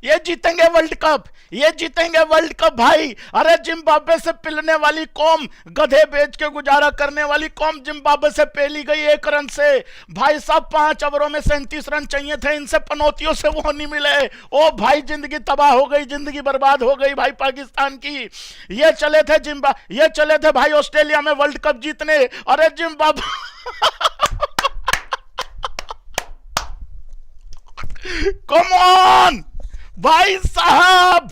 ये जीतेंगे world cup, ये जीतेंगे वर्ल्ड कप भाई। अरे जिम्बाब्वे से पिलने वाली कौम, गधे बेच के गुजारा करने वाली कौम जिम्बाब्वे से पेली गई 1 रन से। भाई साहब 5 ओवरों में 37 रन चाहिए थे, इनसे पनौतियों से वो नहीं मिले। ओ भाई जिंदगी तबाह हो गई, जिंदगी बर्बाद हो गई भाई पाकिस्तान की। ये चले थे भाई ऑस्ट्रेलिया में वर्ल्ड कप जीतने। अरे जिम्बाब्वे कम ऑन भाई साहब,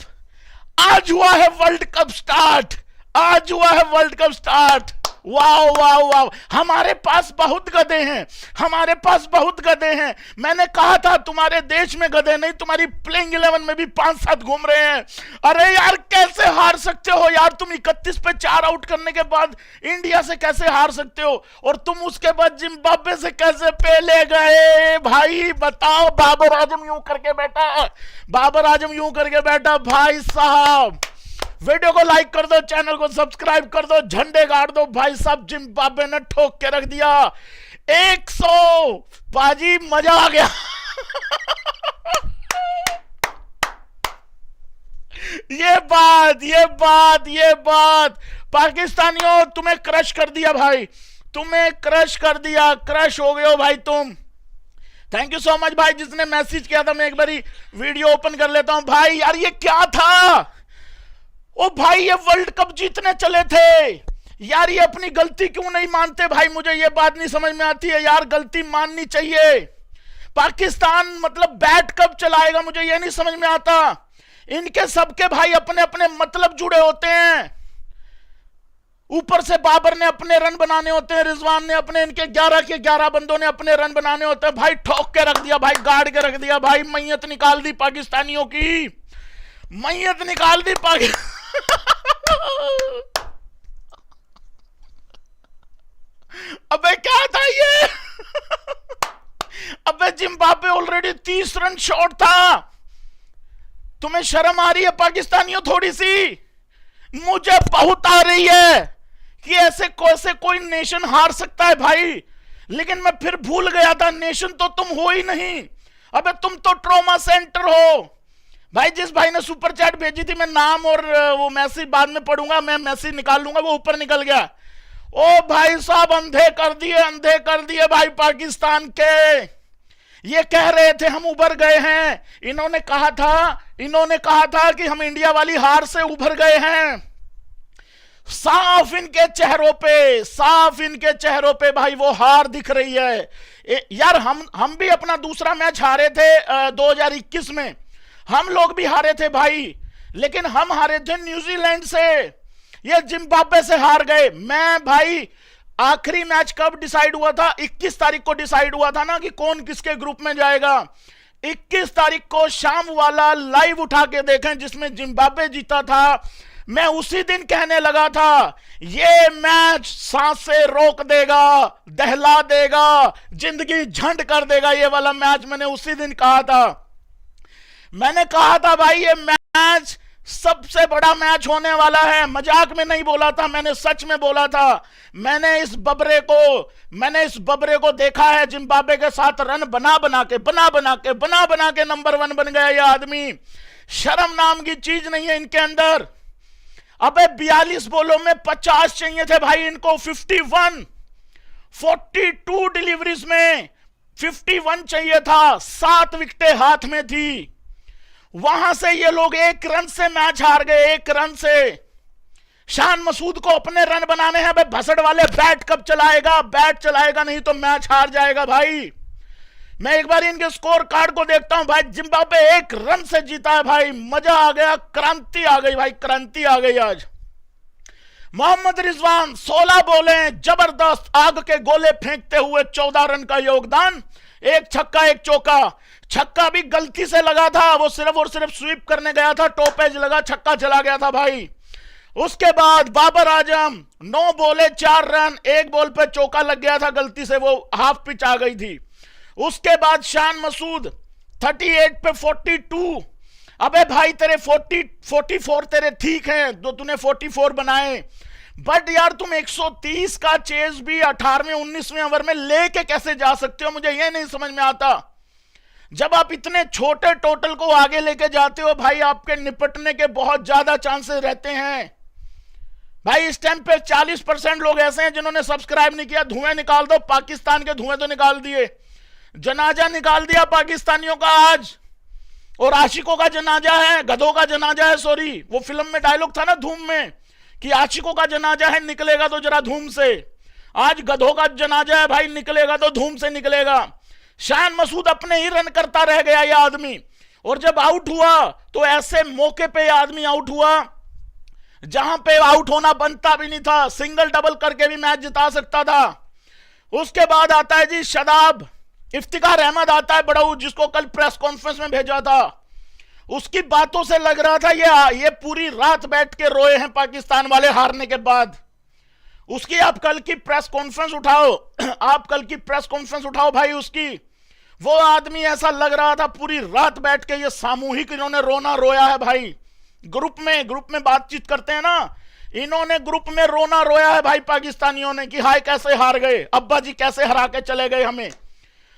आज हुआ है वर्ल्ड कप स्टार्ट, आज हुआ है वर्ल्ड कप स्टार्ट। वाह वाह वाह, हमारे पास बहुत गधे हैं, हमारे पास बहुत गधे हैं। मैंने कहा था तुम्हारे देश में गधे नहीं, तुम्हारी प्लेइंग 11 में भी 5-7 घूम रहे हैं। अरे यार कैसे हार सकते हो यार, तुम 31 पे 4 आउट करने के बाद इंडिया से कैसे हार सकते हो, और तुम उसके बाद जिम्बाब्वे से कैसे पहले गए भाई बताओ। बाबर आजम यूं करके बैठा, बाबर आजम यूं करके बैठा भाई साहब। वीडियो को लाइक कर दो, चैनल को सब्सक्राइब कर दो, झंडे गाड़ दो भाई साहब। जिम्बाब्वे ने ठोक के रख दिया 100 बाजी, मजा आ गया। ये बात पाकिस्तानियों, तुम्हें क्रश कर दिया भाई, तुम्हें क्रश कर दिया, क्रश हो गए हो भाई तुम। थैंक यू सो मच भाई जिसने मैसेज किया था। मैं एक बारी वीडियो ओपन कर लेता हूं भाई। यार ये क्या था, ओ भाई ये वर्ल्ड कप जीतने चले थे यार, ये अपनी गलती क्यों नहीं मानते भाई, मुझे ये बात नहीं समझ में आती है यार, गलती माननी चाहिए। पाकिस्तान मतलब बैट कब चलाएगा, मुझे ये नहीं समझ में आता। इनके सबके भाई अपने अपने मतलब जुड़े होते हैं। ऊपर से बाबर ने अपने रन बनाने होते हैं, रिजवान ने अपने, इनके 11 के 11 बंदों ने अपने रन बनाने होते हैं भाई। ठोक के रख दिया भाई, गाड़ के रख दिया भाई, मैयत निकाल दी पाकिस्तानियों की, मैयत निकाल दी पाकिस्तान। अबे क्या था ये। अबे जिम्बाब्वे ऑलरेडी 30 रन शॉर्ट था। तुम्हें शर्म आ रही है पाकिस्तानियों थोड़ी सी? मुझे बहुत आ रही है कि ऐसे कोई नेशन हार सकता है भाई, लेकिन मैं फिर भूल गया था नेशन तो तुम हो ही नहीं। अबे तुम तो ट्रॉमा सेंटर हो भाई। जिस भाई ने सुपर चैट भेजी थी, मैं नाम और वो मैसेज बाद में पढ़ूंगा, मैं मैसेज निकाल लूंगा, वो ऊपर निकल गया। ओ भाई साहब अंधे कर दिए भाई पाकिस्तान के। ये कह रहे थे हम उभर गए हैं, इन्होंने कहा था कि हम इंडिया वाली हार से उभर गए हैं। साफ इनके चेहरों पे भाई वो हार दिख रही है। यार हम भी अपना दूसरा मैच हारे थे 2021 में, हम लोग भी हारे थे भाई, लेकिन हम हारे थे न्यूजीलैंड से, ये जिम्बाब्वे से हार गए। मैं भाई आखिरी मैच कब डिसाइड हुआ था, 21 तारीख को डिसाइड हुआ था ना कि कौन किसके ग्रुप में जाएगा। 21 तारीख को शाम वाला लाइव उठा के देखें जिसमें जिम्बाब्वे जीता था। मैं उसी दिन कहने लगा था ये मैच सांसें रोक देगा, दहला देगा, जिंदगी झंड कर देगा, ये वाला मैच मैंने उसी दिन कहा था। मैंने कहा था भाई ये मैच सबसे बड़ा मैच होने वाला है, मजाक में नहीं बोला था, मैंने सच में बोला था। मैंने इस बबरे को देखा है जिम्बाब्वे के साथ रन बना बना के नंबर 1 बन गया ये आदमी। शर्म नाम की चीज नहीं है इनके अंदर। अबे 42 बॉलों में 50 चाहिए थे भाई इनको, 42 डिलीवरीज में 51 चाहिए था, 7 विकेटें हाथ में थी। वहां से ये लोग 1 रन से मैच हार गए, 1 रन से। शान मसूद को अपने रन बनाने हैं भाई, भसड़ वाले बैट कब चलाएगा, बैट चलाएगा नहीं तो मैच हार जाएगा भाई। मैं एक बार इनके स्कोर कार्ड को देखता हूं भाई, जिम्बाब्वे 1 रन से जीता है भाई, मजा आ गया, क्रांति आ गई भाई, क्रांति आ गई आज। मोहम्मद रिजवान 16 बॉलें, जबरदस्त आग के गोले फेंकते हुए 14 रन का योगदान, 1 छक्का 1 चौका। छक्का भी गलती से लगा था, वो सिर्फ और सिर्फ स्वीप करने गया था, टॉप एज लगा, छक्का चला गया था भाई। उसके बाद बाबर आजम 9 बॉले 4 रन, 1 बॉल पे चौका लग गया था गलती से, वो हाफ पिच आ गई थी। उसके बाद शान मसूद 38 पे 42। अबे भाई तेरे 44 तेरे ठीक है, तो तूने 44 बनाए, बट यार तुम 130 का चेज भी 18वें 19वें ओवर में लेके कैसे जा सकते हो, मुझे ये नहीं समझ में आता। जब आप इतने छोटे टोटल को आगे लेके जाते हो भाई, आपके निपटने के बहुत ज्यादा चांसेस रहते हैं। भाई इस टाइम पे 40% लोग ऐसे हैं जिन्होंने सब्सक्राइब नहीं किया। धुएं निकाल दो, पाकिस्तान के धुएं तो निकाल दिए, जनाजा निकाल दिया पाकिस्तानियों का आज। और आशिकों का जनाजा है, गधों का जनाजा है, सॉरी, वो फिल्म में डायलॉग था ना धूम में कि आशिकों का जनाजा है, निकलेगा तो जरा धूम से। आज गधों का जनाजा है भाई, निकलेगा तो धूम से निकलेगा। शान मसूद अपने ही रन करता रह गया यह आदमी, और जब आउट हुआ तो ऐसे मौके पे यह आदमी आउट हुआ जहां पे आउट होना बनता भी नहीं था, सिंगल डबल करके भी मैच जिता सकता था। उसके बाद आता है जी शादाब, इफ्तिकार अहमद आता है बड़ाऊ, जिसको कल प्रेस कॉन्फ्रेंस में भेजा था। उसकी बातों से लग रहा था ये पूरी रात बैठ के रोए हैं पाकिस्तान वाले हारने के बाद। उसकी आप कल की प्रेस कॉन्फ्रेंस उठाओ, आप कल की प्रेस कॉन्फ्रेंस उठाओ भाई उसकी। वो आदमी ऐसा लग रहा था पूरी रात बैठ के ये सामूहिक इन्होंने रोना रोया है भाई। ग्रुप में बातचीत करते हैं ना, इन्होंने ग्रुप में रोना रोया है भाई पाकिस्तानियों ने कि हाय कैसे हार गए, अब्बा जी कैसे हरा के चले गए हमें।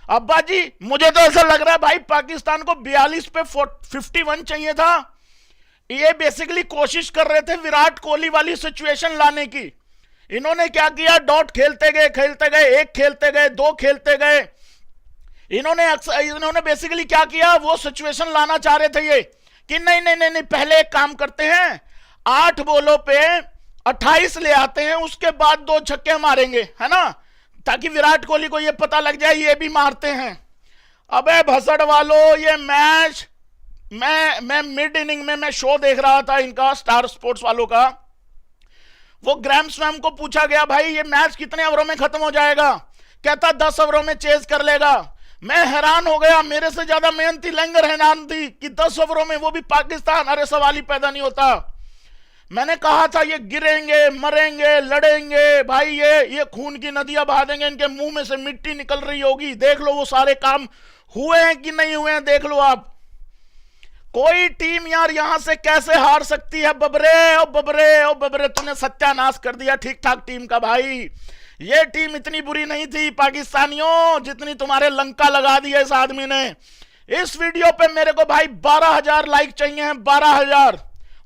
अब्बा जी, मुझे तो ऐसा लग रहा है भाई पाकिस्तान को 42 पे 51 चाहिए था। ये बेसिकली कोशिश कर रहे थे विराट कोहली वाली सिचुएशन लाने की। इन्होंने क्या किया, डॉट खेलते गए, एक खेलते गए, दो खेलते गए। इन्होंने बेसिकली क्या किया, वो सिचुएशन लाना चाह रहे थे ये कि नहीं, पहले एक काम करते हैं, 8 बॉलों पे 28 ले आते हैं, उसके बाद 2 छक्के मारेंगे, है ना, ताकि विराट कोहली को ये पता लग जाए ये भी मारते हैं। अबे भसड़ वालों, ये मैच मैं मिड इनिंग में मैं शो देख रहा था इनका, स्टार स्पोर्ट्स वालों का। वो ग्रैम स्वैम को पूछा गया भाई ये मैच कितने ओवरों में खत्म हो जाएगा, कहता 10 ओवरों में चेज कर लेगा। मैं हैरान हो गया, मेरे से ज्यादा मेहनती लैंगर हैरान थी कि 10 ओवरों में, वो भी पाकिस्तान, अरे सवाल ही पैदा नहीं होता। मैंने कहा था ये गिरेंगे, मरेंगे, लड़ेंगे भाई, ये खून की नदियां बहा देंगे, इनके मुंह में से मिट्टी निकल रही होगी। देख लो वो सारे काम हुए हैं कि नहीं हुए हैं, देख लो आप। कोई टीम यार यहां से कैसे हार सकती है। बबरे ओ बबरे ओ बबरे, तूने सत्यानाश कर दिया ठीक ठाक टीम का भाई। ये टीम इतनी बुरी नहीं थी पाकिस्तानियों जितनी तुम्हारे लंका लगा दी है इस आदमी ने। इस वीडियो पे मेरे को भाई 12,000 लाइक चाहिए हैं, 12,000,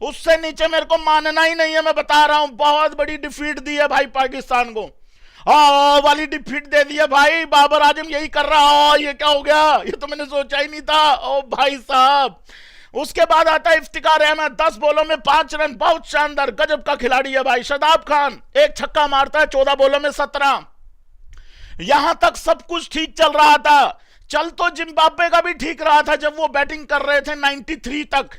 उससे नीचे मेरे को मानना ही नहीं है। मैं बता रहा हूं बहुत बड़ी डिफीट दी है भाई पाकिस्तान को, वाली डिफीट दे दी है भाई। बाबर आजम यही कर रहा, ये क्या हो गया, ये तो मैंने सोचा ही नहीं था। ओ भाई साहब, उसके बाद आता है इफ्तिकार अहमद, 10 बॉलों में 5 रन, बहुत शानदार, गजब का खिलाड़ी है भाई। शादाब खान 1 छक्का मारता है, 14 बॉलों में 17। यहां तक सब कुछ ठीक चल रहा था। चल तो जिम्बाब्वे का भी ठीक रहा था जब वो बैटिंग कर रहे थे 93 तक,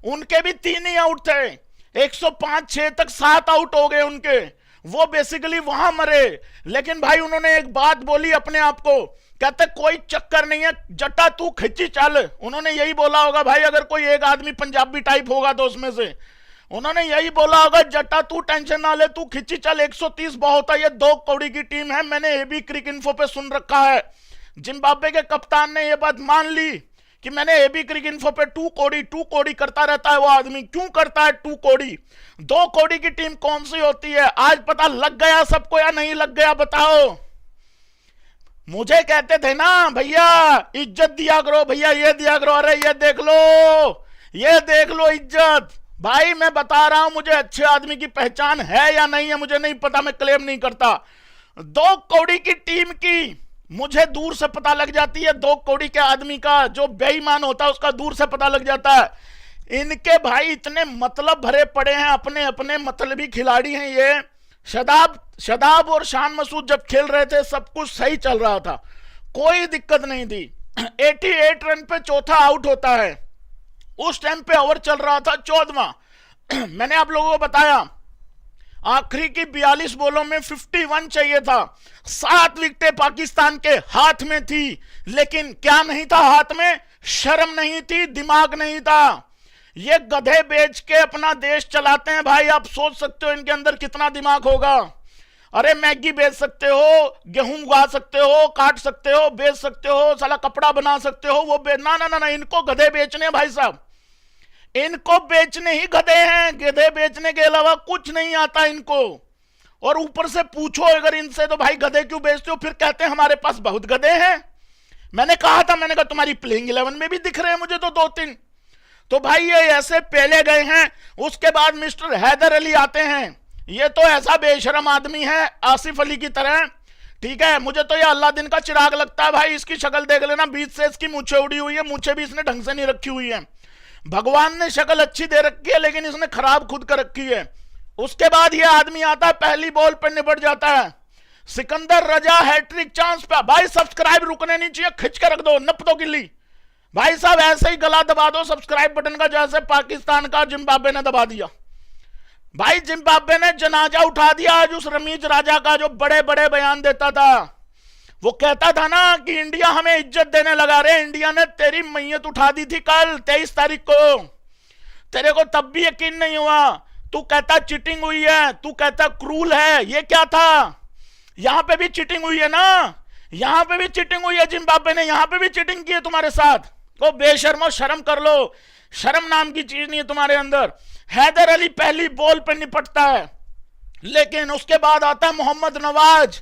उनके भी 3 ही आउट थे, 105-6 तक 7 आउट हो गए उनके, वो बेसिकली वहां मरे। लेकिन भाई उन्होंने एक बात बोली अपने आप को, कहते कोई चक्कर नहीं है जट्टा तू खिंची चल। उन्होंने यही बोला होगा भाई, अगर कोई एक आदमी पंजाबी टाइप होगा तो उसमें से उन्होंने यही बोला होगा, जट्टा तू टेंशन ना ले, तू खिंची चल, 130 बहुत है, ये 2 कौड़ी की टीम है। मैंने एबी क्रिक इन्फो पे सुन रखा है, जिम्बाब्वे के कप्तान ने ये बात मान ली कि मैंने एबी क्रिक इन्फो पे 2 कौड़ी करता रहता है वो आदमी। क्यों करता है 2 कौड़ी? 2 कौड़ी की टीम कौन सी होती है? आज पता लग गया सबको या नहीं लग गया बताओ? मुझे कहते थे ना भैया इज्जत दिया करो, भैया ये दिया करो, अरे ये देख लो इज्जत। भाई मैं बता रहा हूं, मुझे अच्छे आदमी की पहचान है या नहीं है मुझे नहीं पता, मैं क्लेम नहीं करता। 2 कौड़ी की टीम की मुझे दूर से पता लग जाती है, 2 कौड़ी के आदमी का जो बेईमान होता है उसका दूर से पता लग जाता है। इनके भाई इतने मतलब भरे पड़े हैं, अपने अपने मतलबी खिलाड़ी हैं ये। शदाब और शान मसूद जब खेल रहे थे सब कुछ सही चल रहा था, कोई दिक्कत नहीं थी। 88 रन पे चौथा आउट होता है, उस टाइम पे ओवर चल रहा था 14वां। मैंने आप लोगों को बताया आखिरी की 42 बॉलों में 51 चाहिए था। 7 विकेटें पाकिस्तान के हाथ में थी, लेकिन क्या नहीं था हाथ में? शर्म नहीं थी, दिमाग नहीं था। ये गधे बेच के अपना देश चलाते हैं भाई। आप सोच सकते हो इनके अंदर कितना दिमाग होगा। अरे मैगी बेच सकते हो, गेहूं उगा सकते हो, काट सकते हो, बेच सकते हो, साला कपड़ा बना सकते हो, वो ना, इनको गधे बेचने भाई साहब, इनको बेचने ही गधे हैं। गधे बेचने के अलावा कुछ नहीं आता इनको। और ऊपर से पूछो अगर इनसे तो भाई गधे क्यों बेचते हो, फिर कहते हैं हमारे पास बहुत गधे हैं। मैंने कहा था, मैंने कहा तुम्हारी प्लेइंग 11 में भी दिख रहे हैं मुझे तो 2-3। तो भाई ये ऐसे पहले गए हैं। उसके बाद मिस्टर हैदर अली आते हैं, ये तो ऐसा बेशरम आदमी है आसिफ अली की तरह, ठीक है। मुझे तो ये अल्लादीन का चिराग लगता है भाई। इसकी शक्ल देख लेना, बीच से इसकी मूछें उड़ी हुई है, मूछें भी इसने ढंग से नहीं रखी हुई है। भगवान ने शक्ल अच्छी दे रखी है लेकिन इसने खराब खुद कर रखी है। उसके बाद ये आदमी आता है, पहली बॉल पर निपट जाता है। सिकंदर रजा हैट्रिक चांस पे, भाई सब्सक्राइब रुकने नहीं चाहिए, खिंच के रख दो, नप दो गिल्ली भाई साहब, ऐसे ही गला दबा दो सब्सक्राइब बटन का, जैसे पाकिस्तान का जिम्बाब्वे ने दबा दिया। भाई जिम्बाब्वे ने जनाजा उठा दिया आज उस रमीज राजा का, जो बड़े बड़े बयान देता था। वो कहता था ना कि इंडिया हमें इज्जत देने लगा। रे इंडिया ने तेरी मैयत उठा दी थी कल 23 तारीख को, तेरे को तब भी यकीन नहीं हुआ। तू कहता चीटिंग हुई है, तू कहता क्रूल है, ये क्या था? यहां पे भी चीटिंग हुई है ना, यहां पे भी चीटिंग हुई है, जिम्बाब्वे ने यहां पे भी चीटिंग की है तुम्हारे साथ। तो बेशर्मो शर्म कर लो, शर्म नाम की चीज नहीं है तुम्हारे अंदर। हैदर अली पहली बॉल पे निपटता है, लेकिन उसके बाद आता है मोहम्मद नवाज।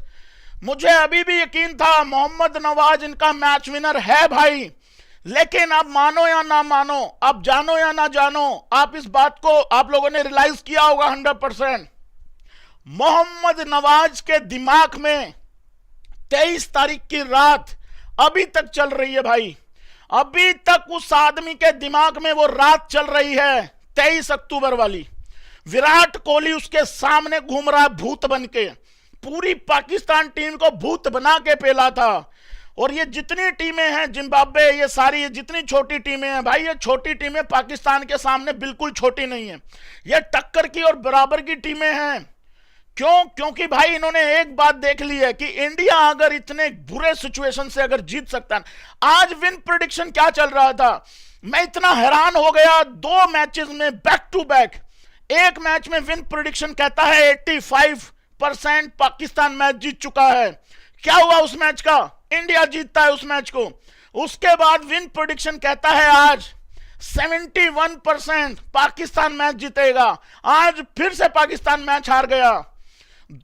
मुझे अभी भी यकीन था मोहम्मद नवाज इनका मैच विनर है भाई, लेकिन आप मानो या ना मानो, आप जानो या ना जानो, आप इस बात को आप लोगों ने रियलाइज किया होगा 100%। मोहम्मद नवाज के दिमाग में 23 तारीख की रात अभी तक चल रही है भाई, अभी तक उस आदमी के दिमाग में वो रात चल रही है 23 अक्टूबर वाली। विराट कोहली उसके सामने घूम रहा है भूत बन के, पूरी पाकिस्तान टीम को भूत बना के पेला था। और ये जितनी टीमें हैं जिम्बाब्वे, ये सारी, ये जितनी छोटी टीमें हैं भाई, ये छोटी टीमें पाकिस्तान के सामने बिल्कुल छोटी नहीं है, ये टक्कर की और बराबर की टीमें हैं। क्यों? क्योंकि भाई इन्होंने एक बात देख ली है कि इंडिया अगर इतने बुरे सिचुएशन से अगर जीत सकता है। आज विन प्रेडिक्शन क्या चल रहा था, मैं इतना हैरान हो गया, 2 मैचेस में बैक टू बैक, एक मैच में विन प्रेडिक्शन कहता है 85% पाकिस्तान मैच जीत चुका है। क्या हुआ उस मैच का? इंडिया जीतता है उस मैच को। उसके बाद विन प्रेडिक्शन कहता है आज 71% पाकिस्तान मैच जीतेगा। आज फिर से पाकिस्तान मैच हार गया।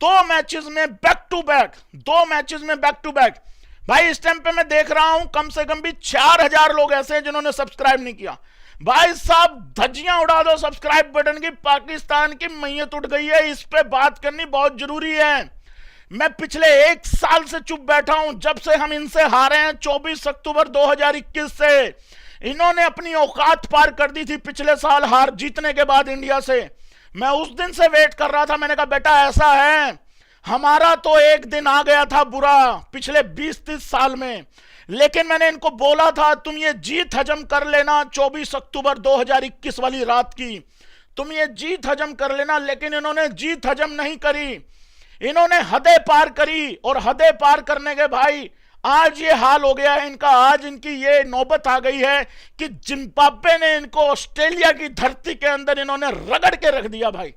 2 मैचेस में बैक टू बैक, 2 मैचेस में बैक टू बैक। भाई इस टाइम पे मैं देख रहा हूं कम से कम भी 4000 लोग ऐसे हैं जिन्होंने सब्सक्राइब नहीं किया। भाई साहब धज्जियां उड़ा दो सब्सक्राइब बटन की, पाकिस्तान की मैयत उठ गई है, इस पे बात करनी बहुत जरूरी है। मैं पिछले 1 साल से चुप बैठा हूं, जब से हम इनसे हारे हैं 24 अक्टूबर 2021 से। इन्होंने अपनी औकात पार कर दी थी पिछले साल हार जीतने के बाद इंडिया से। मैं उस दिन से वेट कर रहा था, मैंने कहा बेटा ऐसा है, हमारा तो एक दिन आ गया था बुरा पिछले 20-30 साल में, लेकिन मैंने इनको बोला था तुम ये जीत हजम कर लेना 24 अक्टूबर 2021 वाली रात की, तुम ये जीत हजम कर लेना। लेकिन इन्होंने जीत हजम नहीं करी, इन्होंने हदें पार करी, और हदें पार करने के भाई आज ये हाल हो गया है इनका। आज इनकी ये नौबत आ गई है कि जिम्बाब्वे ने इनको ऑस्ट्रेलिया की धरती के अंदर इन्होंने रगड़ के रख दिया भाई,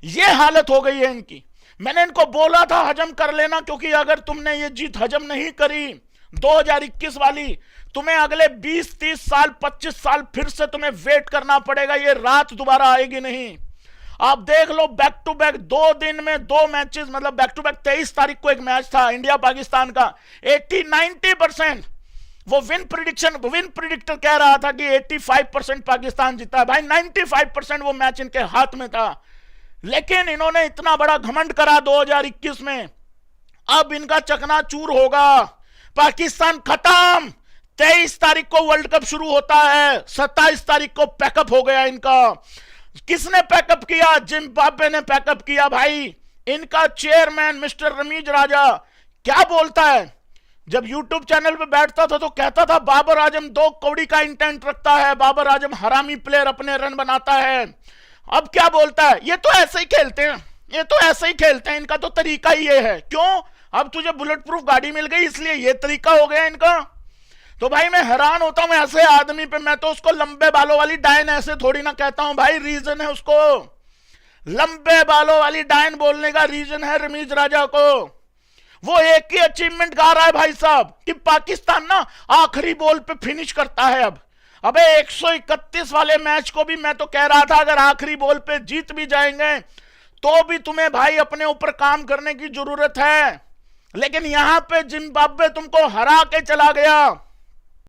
ये हालत हो गई है इनकी। मैंने इनको बोला था हजम कर लेना, क्योंकि अगर तुमने ये जीत हजम नहीं करी 2021 वाली, तुम्हें अगले 20-30 साल 25 साल फिर से तुम्हें वेट करना पड़ेगा, ये रात दोबारा आएगी नहीं। आप देख लो बैक टू बैक 2 दिन में 2 मैचेस, मतलब बैक टू बैक 23 तारीख को एक मैच था इंडिया पाकिस्तान का, 80-90% वो विन प्रिडिक्टर कह रहा था कि 85% पाकिस्तान जीता है। भाई 95% वो मैच इनके हाथ में था, लेकिन इन्होंने इतना बड़ा घमंड करा 2021 में। अब इनका चकनाचूर होगा, पाकिस्तान खत्म। 23 तारीख को वर्ल्ड कप शुरू होता है, 27 तारीख को पैकअप हो गया इनका। किसने पैकअप किया? जिम्बाब्वे ने पैकअप किया भाई। इनका चेयरमैन मिस्टर रमीज राजा क्या बोलता है, जब यूट्यूब चैनल पे बैठता था तो कहता था बाबर आजम 2 कौड़ी का इंटेंट रखता है, बाबर आजम हरामी प्लेयर अपने रन बनाता है। अब क्या बोलता है, ये तो ऐसे ही खेलते हैं, ये तो ऐसे ही खेलते हैं, इनका तो तरीका ही ये है। क्यों? अब तुझे बुलेट प्रूफ गाड़ी मिल गई इसलिए ये तरीका हो गया इनका। तो भाई मैं हैरान होता हूं ऐसे आदमी पे। मैं तो उसको लंबे बालों वाली डायन ऐसे थोड़ी ना कहता हूं भाई, रीजन है उसको। लंबे बालों वाली डायन बोलने का रीजन है रमीज राजा को। वो एक ही अचीवमेंट गा रहा है भाई साहब कि पाकिस्तान ना आखिरी बॉल पे फिनिश करता है। अब अबे 131 वाले मैच को भी मैं तो कह रहा था अगर आखिरी बॉल पे जीत भी जाएंगे तो भी तुम्हें भाई अपने ऊपर काम करने की जरूरत है। लेकिन यहां पे जिम्बाब्वे तुमको हरा के चला गया।